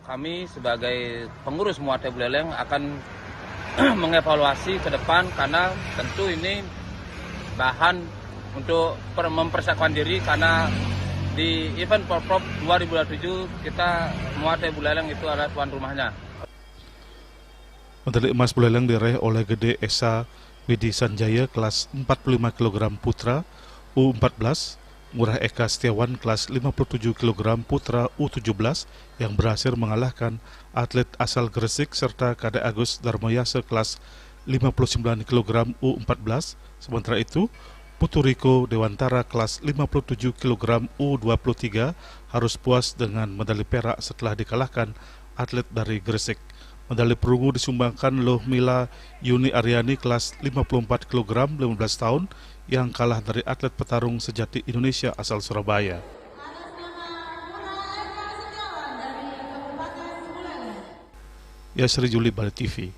Kami sebagai pengurus Muay Thai Buleleng akan mengevaluasi ke depan karena tentu ini bahan untuk mempersiapkan diri karena di event Porprov 2027 kita Muay Thai Buleleng itu adalah tuan rumahnya. Medali emas Buleleng diraih oleh Gede Esa Widi Sanjaya kelas 45 kg putra U14, Ngurah Eka Setiawan kelas 57 kg putra U17 yang berhasil mengalahkan atlet asal Gresik serta Kade Agus Darmoyase kelas 59 kg U14. Sementara itu, Putu Riko Dewantara kelas 57 kg U23 harus puas dengan medali perak setelah dikalahkan atlet dari Gresik. Medali perunggu disumbangkan Loh Mila Yuni Aryani kelas 54 kg 15 tahun yang kalah dari atlet petarung sejati Indonesia asal Surabaya. Yasri Juli, Bali TV.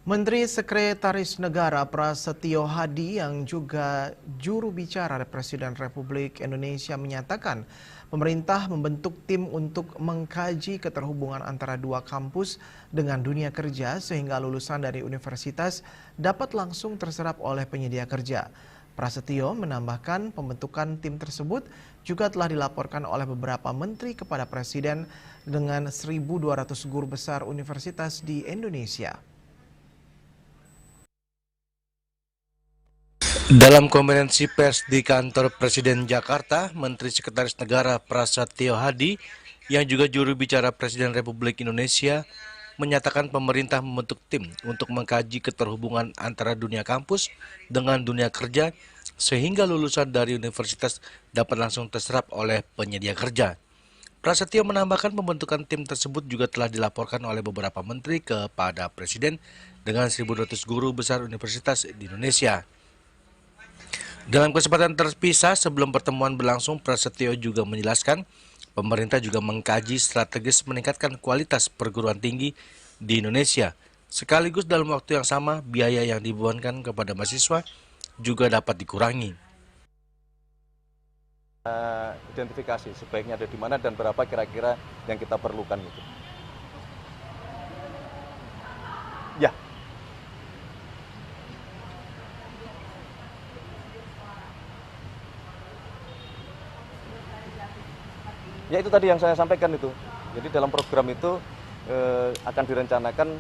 Menteri Sekretaris Negara Prasetyo Hadi yang juga juru bicara Presiden Republik Indonesia menyatakan pemerintah membentuk tim untuk mengkaji keterhubungan antara dua kampus dengan dunia kerja sehingga lulusan dari universitas dapat langsung terserap oleh penyedia kerja. Prasetyo menambahkan pembentukan tim tersebut juga telah dilaporkan oleh beberapa menteri kepada Presiden dengan 1.200 guru besar universitas di Indonesia. Dalam konferensi pers di kantor Presiden Jakarta, Menteri Sekretaris Negara Prasetyo Hadi yang juga juru bicara Presiden Republik Indonesia menyatakan pemerintah membentuk tim untuk mengkaji keterhubungan antara dunia kampus dengan dunia kerja sehingga lulusan dari universitas dapat langsung terserap oleh penyedia kerja. Prasetyo menambahkan pembentukan tim tersebut juga telah dilaporkan oleh beberapa menteri kepada Presiden dengan 1.200 guru besar universitas di Indonesia. Dalam kesempatan terpisah sebelum pertemuan berlangsung, Prasetyo juga menjelaskan pemerintah juga mengkaji strategis meningkatkan kualitas perguruan tinggi di Indonesia. Sekaligus dalam waktu yang sama, biaya yang dibebankan kepada mahasiswa juga dapat dikurangi. Identifikasi sebaiknya ada di mana dan berapa kira-kira yang kita perlukan itu. Ya. Ya itu tadi yang saya sampaikan itu. Jadi dalam program itu akan direncanakan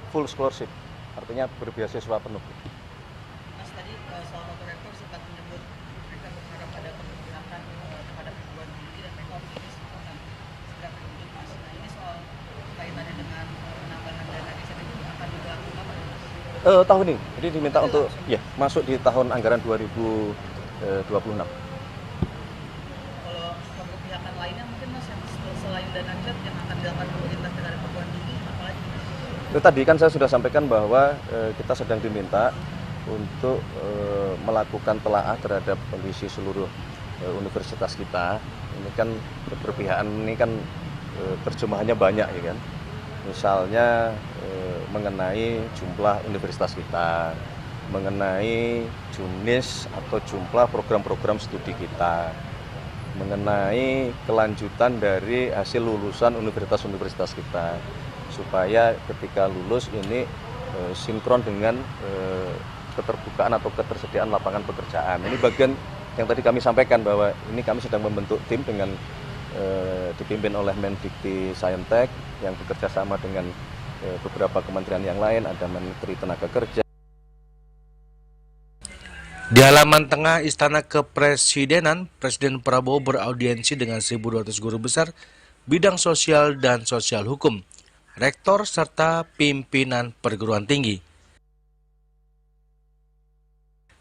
full scholarship, artinya berbeasiswa penuh. Mas, tadi soal wakil rektor sempat menyebut mereka berharap ada keberpihakan kepada perguruan tinggi dan mereka optimis akan segera terwujud, Mas. Nah ini soal kaitannya dengan penambahan dana desa itu akan dilakukan kapan, Mas? Tahun ini, jadi diminta untuk ya masuk di tahun anggaran 2026. Selain dana CET yang akan dilakukan pemerintah terhadap perguruan tinggi, apalagi? Itu tadi kan saya sudah sampaikan bahwa kita sedang diminta untuk melakukan telaah terhadap kondisi seluruh universitas kita. Ini kan keberpihakan ini kan terjemahannya banyak ya kan. Misalnya mengenai jumlah universitas kita, mengenai jenis atau jumlah program-program studi kita, mengenai kelanjutan dari hasil lulusan universitas-universitas kita supaya ketika lulus ini sinkron dengan keterbukaan atau ketersediaan lapangan pekerjaan. Ini bagian yang tadi kami sampaikan bahwa ini kami sedang membentuk tim dengan dipimpin oleh Mendikti Saintek yang bekerja sama dengan beberapa kementerian yang lain, ada Menteri Tenaga Kerja. Di halaman tengah Istana Kepresidenan, Presiden Prabowo beraudiensi dengan 1.200 guru besar bidang sosial dan sosial hukum, rektor serta pimpinan perguruan tinggi.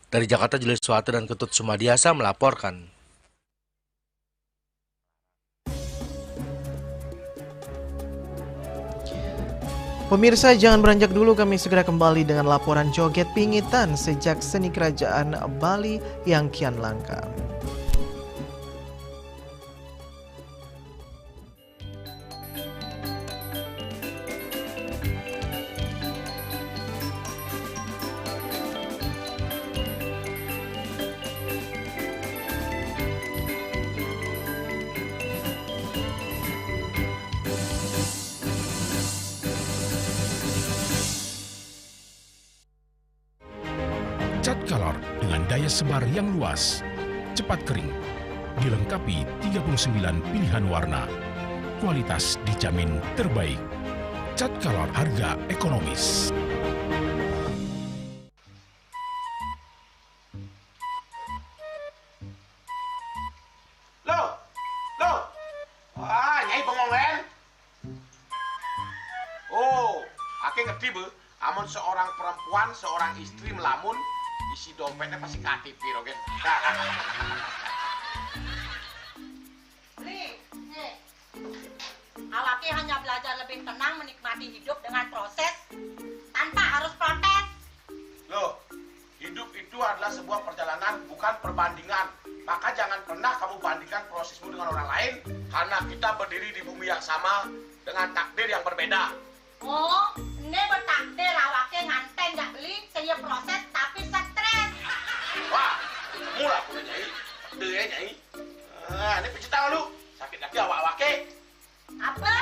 Dari Jakarta, Julius Suharto dan Ketut Sumadiasa melaporkan. Pemirsa, jangan beranjak dulu, kami segera kembali dengan laporan joget pingitan sejak seni kerajaan Bali yang kian langka. Cat Color dengan daya sebar yang luas, cepat kering, dilengkapi 39 pilihan warna. Kualitas dijamin terbaik. Cat Color, harga ekonomis. Nyai bengong, oh, akeh ngerti be, amun seorang perempuan, seorang istri melamun, isi dompetnya pasti KTP rogen. Awake hanya belajar lebih tenang menikmati hidup dengan proses tanpa harus protes. Loh, hidup itu adalah sebuah perjalanan, bukan perbandingan. Maka jangan pernah kamu bandingkan prosesmu dengan orang lain, karena kita berdiri di bumi yang sama dengan takdir yang berbeda. Oh, ini bertakdir awake nganten gak beli, saya proses tapi stres. Wah, mula aku nyai, takdir ya nyai. Ini pijit tangan lu, sakit lagi awak-awake. Apa?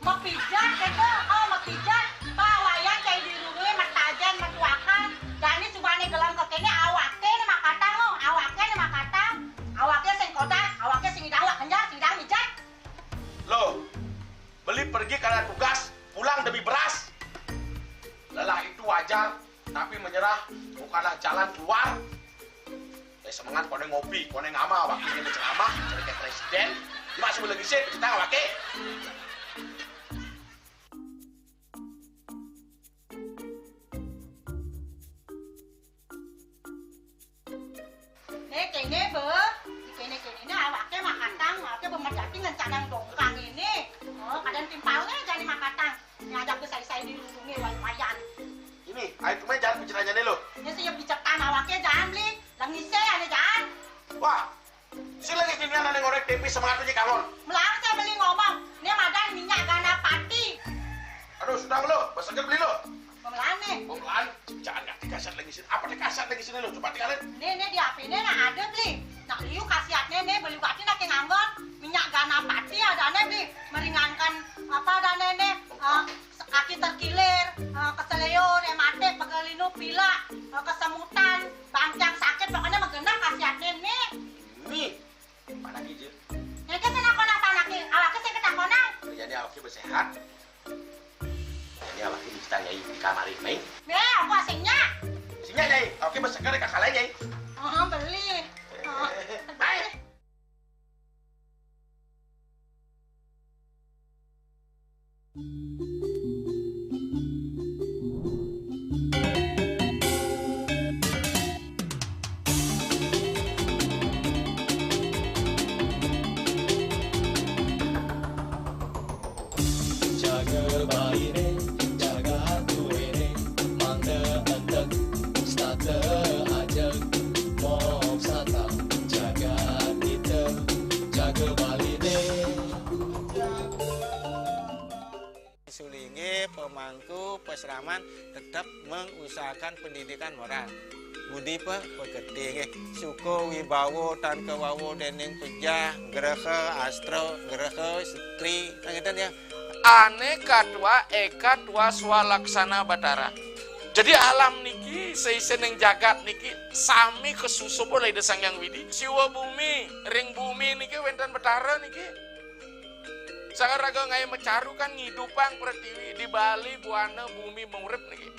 Mau pijat keko? Oh, mau pijat. Bawayan kayak dirurui, matajan, matuakan. Jadi subane gelang kekene awake nih makatang lo, awake nih makatang. Awake sing kodak, awake sing idawak kenjang, sing idawak mijat. Loh, beli pergi karena tugas, pulang demi beras. Lelah itu wajar, tapi menyerah bukanlah jalan keluar. Semangat kone ngopi, kone ngama, waktunya berceramah, jadi kayak presiden. Masih lagi sih, kita nggak pakai. Kene be, kene ini awake makatang, awake bermajati ngencanang dongkang ini. Oh, kadang timpalnya jadi makatang. Ngajak ke saya dirundungi lumayan. Ini, ayo kemarin jangan bicaranya nih lo. Ini saya bicarkan awake jangan beli, langise ane jangan. Wah, si lagi sini ada ngorek tempe semangat aja kangon. Melang saya beli ngomong, ini madan minyak gana pati. Aduh, sudah lo, bersegel beli lo. Pemelan nih. Pemelan, jangan nggak dikasat lagi sini. Apa dikasat lagi sini lo? Coba tinggalin. Ini di HP ini nak ada beli. Nak liu kasihatnya nih beli bati nak nganggon minyak gana pati ada nih beli meringankan apa dan ini kaki terkilir, keseleur, emate, pegelinu, pila, kesemutan, bangcang sakit pokoknya menggenang kasihatnya nih. Nih, mana gigi? Ini kan saya konang panaki, awaknya saya ketang konang. Jadi awaknya bersehat. Jadi awaknya bisa nyai di kamar ini. Nih, aku asingnya. Asingnya nyai, awaknya bersegar kakak lain nyai. Beli. Baik. Jaga bayi ni, jaga hatu ini, mangga endek, stata ajak, mok sata, jaga kita, jaga bayi ni. Sulingi pemangku peseraman tetap mengusahakan pendidikan moral. Budi pekerti suko wibawo tan kewawo dening pejah gereha astro gereha setri ngeten ya. Aneka tua eka tua swalaksana batara. Jadi alam niki seiseneng jagat niki sami kesusu boleh desang yang widi. Siwa bumi, ring bumi niki wenten batara niki. Sagaraga ngai mecaru kan ngidupang pertiwi di Bali buana bumi mengurip niki.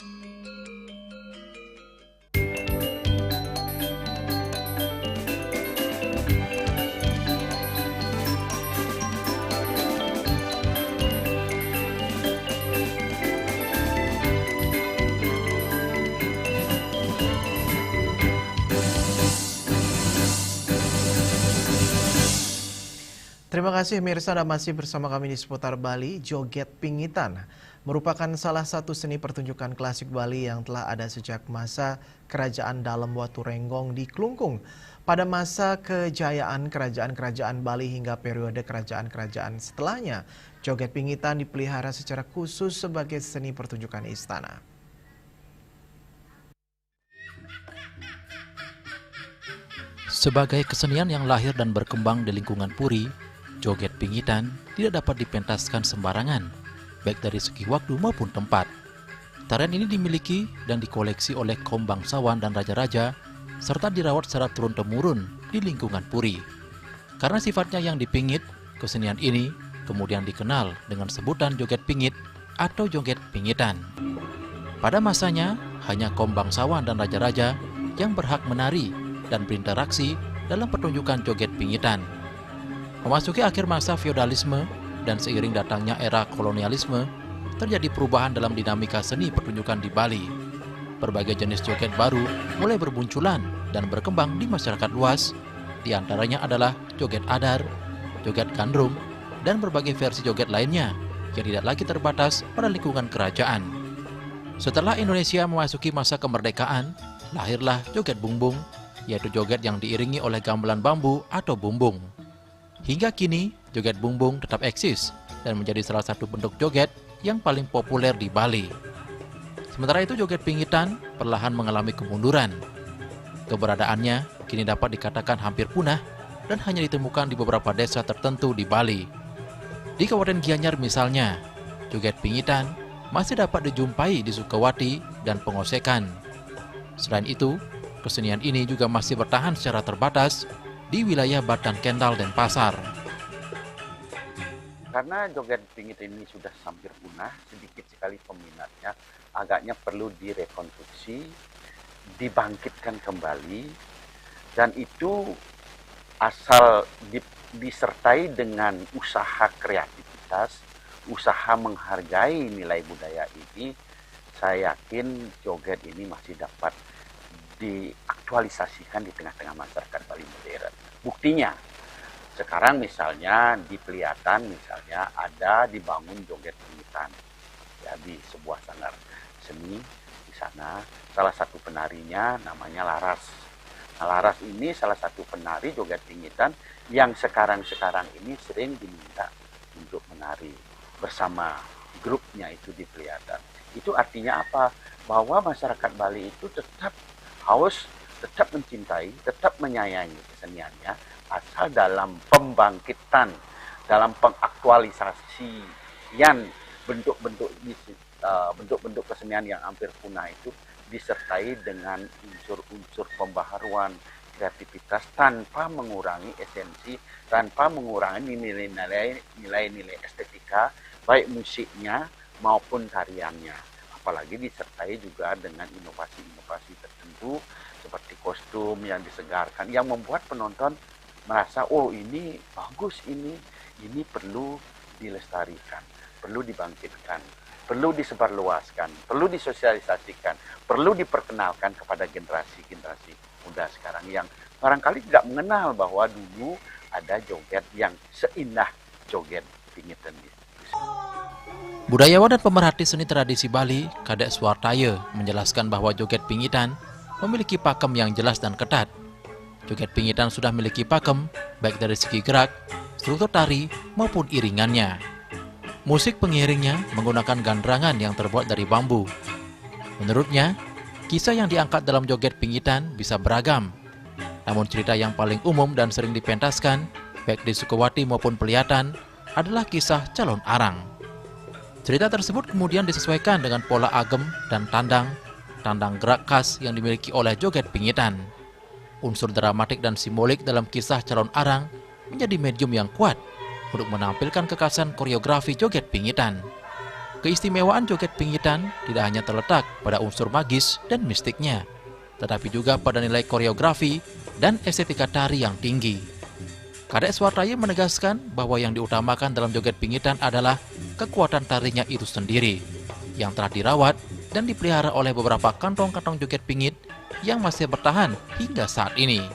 Terima kasih Mirsa, Anda masih bersama kami di seputar Bali. Joget Pingitan merupakan salah satu seni pertunjukan klasik Bali yang telah ada sejak masa Kerajaan Dalem Watu Renggong di Klungkung. Pada masa kejayaan kerajaan-kerajaan Bali hingga periode kerajaan-kerajaan setelahnya, joget pingitan dipelihara secara khusus sebagai seni pertunjukan istana. Sebagai kesenian yang lahir dan berkembang di lingkungan Puri, joget pingitan tidak dapat dipentaskan sembarangan, baik dari segi waktu maupun tempat. Tarian ini dimiliki dan dikoleksi oleh kaum bangsawan dan raja-raja, serta dirawat secara turun-temurun di lingkungan Puri. Karena sifatnya yang dipingit, kesenian ini kemudian dikenal dengan sebutan joget pingit atau joget pingitan. Pada masanya, hanya kaum bangsawan dan raja-raja yang berhak menari dan berinteraksi dalam pertunjukan joget pingitan. Memasuki akhir masa feodalisme dan seiring datangnya era kolonialisme, terjadi perubahan dalam dinamika seni pertunjukan di Bali. Berbagai jenis joget baru mulai bermunculan dan berkembang di masyarakat luas. Di antaranya adalah joget adar, joget gandrung, dan berbagai versi joget lainnya yang tidak lagi terbatas pada lingkungan kerajaan. Setelah Indonesia memasuki masa kemerdekaan, lahirlah joget bungbung, yaitu joget yang diiringi oleh gamelan bambu atau bumbung. Hingga kini, joget bungbung tetap eksis dan menjadi salah satu bentuk joget yang paling populer di Bali. Sementara itu, joget pingitan perlahan mengalami kemunduran. Keberadaannya kini dapat dikatakan hampir punah dan hanya ditemukan di beberapa desa tertentu di Bali. Di Kabupaten Gianyar misalnya, joget pingitan masih dapat dijumpai di Sukawati dan Pengosekan. Selain itu, kesenian ini juga masih bertahan secara terbatas di wilayah Batan Kendal dan Pasar. Karena joget pingit ini sudah hampir punah, sedikit sekali peminatnya, agaknya perlu direkonstruksi, dibangkitkan kembali, dan itu asal disertai dengan usaha kreativitas, usaha menghargai nilai budaya ini. Saya yakin joget ini masih dapat diaktualisasikan di tengah-tengah masyarakat Bali modern. Buktinya, sekarang misalnya di Peliatan misalnya ada dibangun joget pingitan ya, di sebuah sanggar seni di sana. Salah satu penarinya namanya Laras. Nah, Laras ini salah satu penari joget pingitan yang sekarang ini sering diminta untuk menari bersama grupnya itu di Peliatan. Itu artinya apa? Bahwa masyarakat Bali itu tetap haus, tetap mencintai, tetap menyayangi keseniannya, asal dalam pembangkitan, dalam pengaktualisasian bentuk-bentuk kesenian yang hampir punah itu disertai dengan unsur-unsur pembaharuan, kreativitas tanpa mengurangi esensi, tanpa mengurangi nilai-nilai estetika, baik musiknya maupun tariannya. Apalagi disertai juga dengan inovasi-inovasi tertentu seperti kostum yang disegarkan, yang membuat penonton merasa, oh ini bagus, ini perlu dilestarikan, perlu dibangkitkan, perlu disebarluaskan, perlu disosialisasikan, perlu diperkenalkan kepada generasi-generasi muda sekarang yang barangkali tidak mengenal bahwa dulu ada joget yang seindah joget pingitan itu. Budayawan dan pemerhati seni tradisi Bali, Kadek Suartaya, menjelaskan bahwa joget pingitan memiliki pakem yang jelas dan ketat. Joget pingitan sudah memiliki pakem, baik dari segi gerak, struktur tari, maupun iringannya. Musik pengiringnya menggunakan gandrangan yang terbuat dari bambu. Menurutnya, kisah yang diangkat dalam joget pingitan bisa beragam. Namun cerita yang paling umum dan sering dipentaskan, baik di Sukawati maupun Peliatan, adalah kisah calon arang. Cerita tersebut kemudian disesuaikan dengan pola agem dan tandang gerak khas yang dimiliki oleh joget pingitan. Unsur dramatik dan simbolik dalam kisah calon arang menjadi medium yang kuat untuk menampilkan kekhasan koreografi joget pingitan. Keistimewaan joget pingitan tidak hanya terletak pada unsur magis dan mistiknya, tetapi juga pada nilai koreografi dan estetika tari yang tinggi. Kadek Suartaya menegaskan bahwa yang diutamakan dalam joget pingitan adalah kekuatan tarinya itu sendiri, yang telah dirawat dan dipelihara oleh beberapa kantong-kantong joget pingit yang masih bertahan hingga saat ini.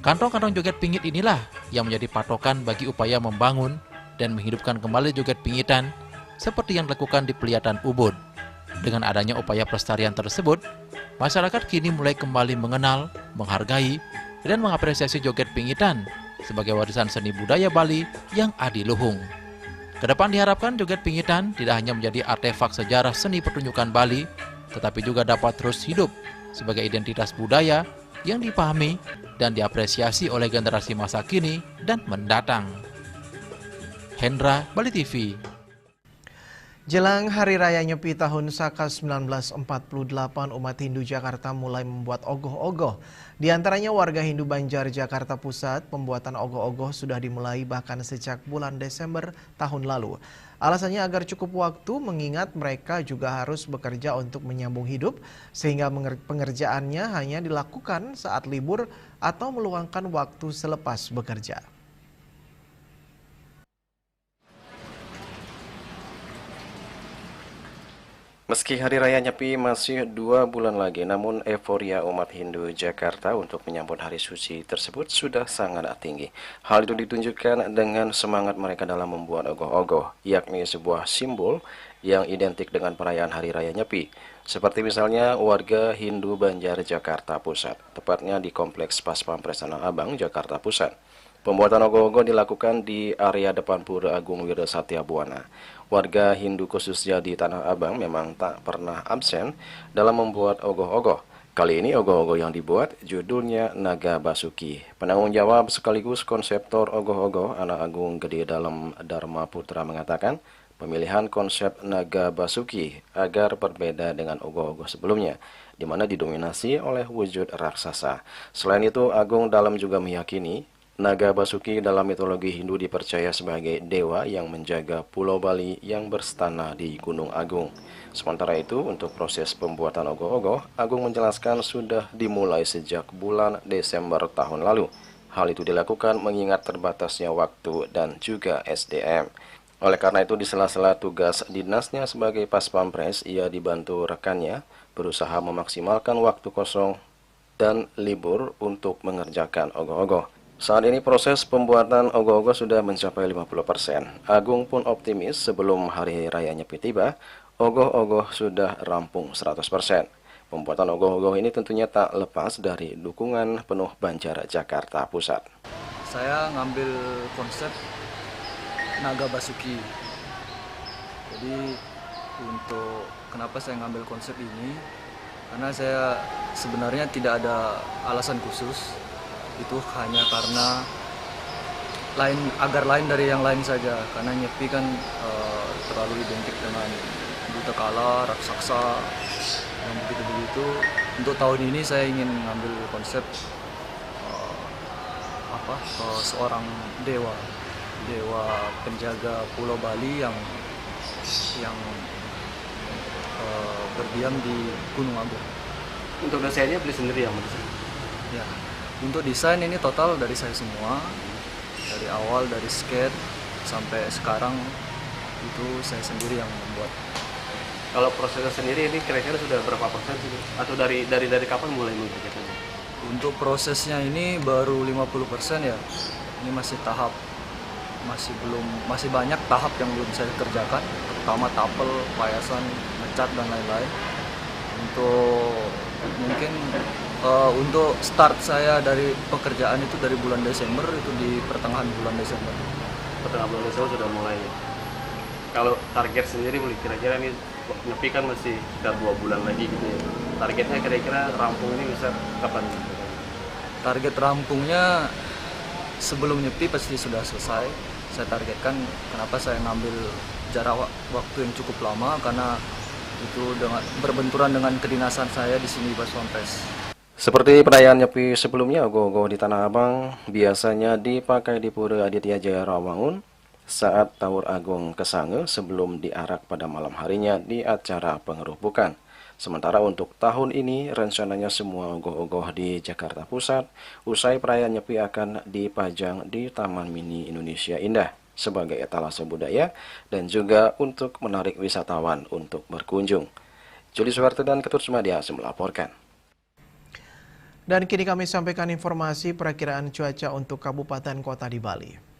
Kantong-kantong joget pingit inilah yang menjadi patokan bagi upaya membangun dan menghidupkan kembali joget pingitan seperti yang dilakukan di Peliatan Ubud. Dengan adanya upaya pelestarian tersebut, masyarakat kini mulai kembali mengenal, menghargai, dan mengapresiasi joget pingitan sebagai warisan seni budaya Bali yang adiluhung. Kedepan diharapkan joget pingitan tidak hanya menjadi artefak sejarah seni pertunjukan Bali, tetapi juga dapat terus hidup sebagai identitas budaya yang dipahami dan diapresiasi oleh generasi masa kini dan mendatang. Hendra, Bali TV. Jelang Hari Raya Nyepi tahun Saka 1948, umat Hindu Jakarta mulai membuat ogoh-ogoh. Di antaranya warga Hindu Banjar, Jakarta Pusat, pembuatan ogoh-ogoh sudah dimulai bahkan sejak bulan Desember tahun lalu. Alasannya agar cukup waktu mengingat mereka juga harus bekerja untuk menyambung hidup, sehingga pengerjaannya hanya dilakukan saat libur atau meluangkan waktu selepas bekerja. Meski Hari Raya Nyepi masih 2 bulan lagi, namun euforia umat Hindu Jakarta untuk menyambut hari suci tersebut sudah sangat tinggi. Hal itu ditunjukkan dengan semangat mereka dalam membuat ogoh-ogoh, yakni sebuah simbol yang identik dengan perayaan Hari Raya Nyepi. Seperti misalnya warga Hindu Banjar, Jakarta Pusat, tepatnya di Kompleks Paspampres Tanah Abang, Jakarta Pusat. Pembuatan ogoh-ogoh dilakukan di area depan Pura Agung Wira Satya Buwana. Warga Hindu khususnya di Tanah Abang memang tak pernah absen dalam membuat ogoh-ogoh. Kali ini ogoh-ogoh yang dibuat judulnya Naga Basuki. Penanggung jawab sekaligus konseptor ogoh-ogoh Anak Agung Gede Dalem Dharma Putra mengatakan pemilihan konsep Naga Basuki agar berbeda dengan ogoh-ogoh sebelumnya, di mana didominasi oleh wujud raksasa. Selain itu, Agung Dalem juga meyakini Naga Basuki dalam mitologi Hindu dipercaya sebagai dewa yang menjaga Pulau Bali yang berstana di Gunung Agung. Sementara itu, untuk proses pembuatan ogoh-ogoh, Agung menjelaskan sudah dimulai sejak bulan Desember tahun lalu. Hal itu dilakukan mengingat terbatasnya waktu dan juga SDM. Oleh karena itu, di sela-sela tugas dinasnya sebagai Paspampres, ia dibantu rekannya berusaha memaksimalkan waktu kosong dan libur untuk mengerjakan ogoh-ogoh. Saat ini proses pembuatan ogoh-ogoh sudah mencapai 50%. Agung pun optimis sebelum Hari Raya Nyepi tiba, ogoh-ogoh sudah rampung 100%. Pembuatan ogoh-ogoh ini tentunya tak lepas dari dukungan penuh Banjar, Jakarta Pusat. Saya ngambil konsep Naga Basuki. Jadi untuk kenapa saya ngambil konsep ini, karena saya sebenarnya tidak ada alasan khusus. Itu hanya karena agar lain dari yang lain saja, karena Nyepi kan terlalu identik dengan buta kala, raksasa, yang begitu-begitu. Untuk tahun ini saya ingin mengambil konsep seorang dewa penjaga Pulau Bali yang berdiam di Gunung Agung. Untuk desainnya beli sendiri ya, Mas? Ya. Untuk desain ini total dari saya semua, dari awal, dari sketch sampai sekarang itu saya sendiri yang membuat. Kalau prosesnya sendiri ini kira-kira sudah berapa persen sih? Atau dari kapan mulai mengerjakannya? Untuk prosesnya ini baru 50% ya. Ini masih tahap, masih banyak tahap yang belum saya kerjakan, terutama tapel, payasan, ngecat dan lain-lain. Untuk start saya dari pekerjaan itu dari bulan Desember, itu di pertengahan bulan Desember. Pertengahan bulan Desember sudah mulai. Kalau target sendiri kira-kira ini Nyepi kan masih sekitar 2 bulan lagi gitu ya. Targetnya kira-kira rampung ini bisa kapan? Target rampungnya sebelum Nyepi pasti sudah selesai. Saya targetkan, kenapa saya ngambil jarak waktu yang cukup lama, karena itu berbenturan dengan kedinasan saya di sini Paspampres. Seperti perayaan Nyepi sebelumnya, ogoh-ogoh di Tanah Abang biasanya dipakai di Pura Aditya Jaya Rawamangun saat Tawur Agung Kesange sebelum diarak pada malam harinya di acara pengerupukan. Sementara untuk tahun ini rencananya semua ogoh-ogoh di Jakarta Pusat usai perayaan Nyepi akan dipajang di Taman Mini Indonesia Indah sebagai etalase budaya dan juga untuk menarik wisatawan untuk berkunjung. Juli Suwarto dan Ketut Sumadia melaporkan. Dan kini kami sampaikan informasi perakiraan cuaca untuk kabupaten kota di Bali.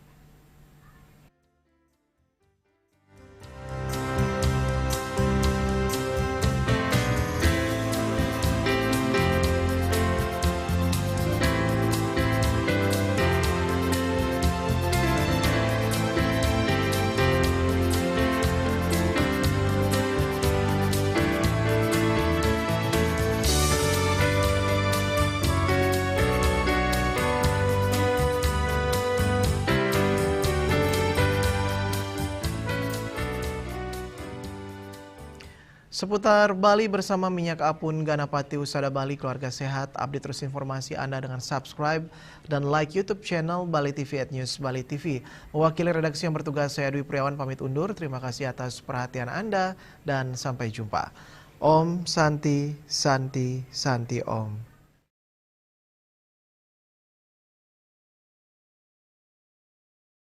Seputar Bali bersama Minyak Apun Ganapati Usada Bali, keluarga sehat. Update terus informasi Anda dengan subscribe dan like YouTube channel Bali TV @News Bali TV. Mewakili redaksi yang bertugas, saya Dwi Priawan pamit undur. Terima kasih atas perhatian Anda dan sampai jumpa. Om Santi Santi Santi Om.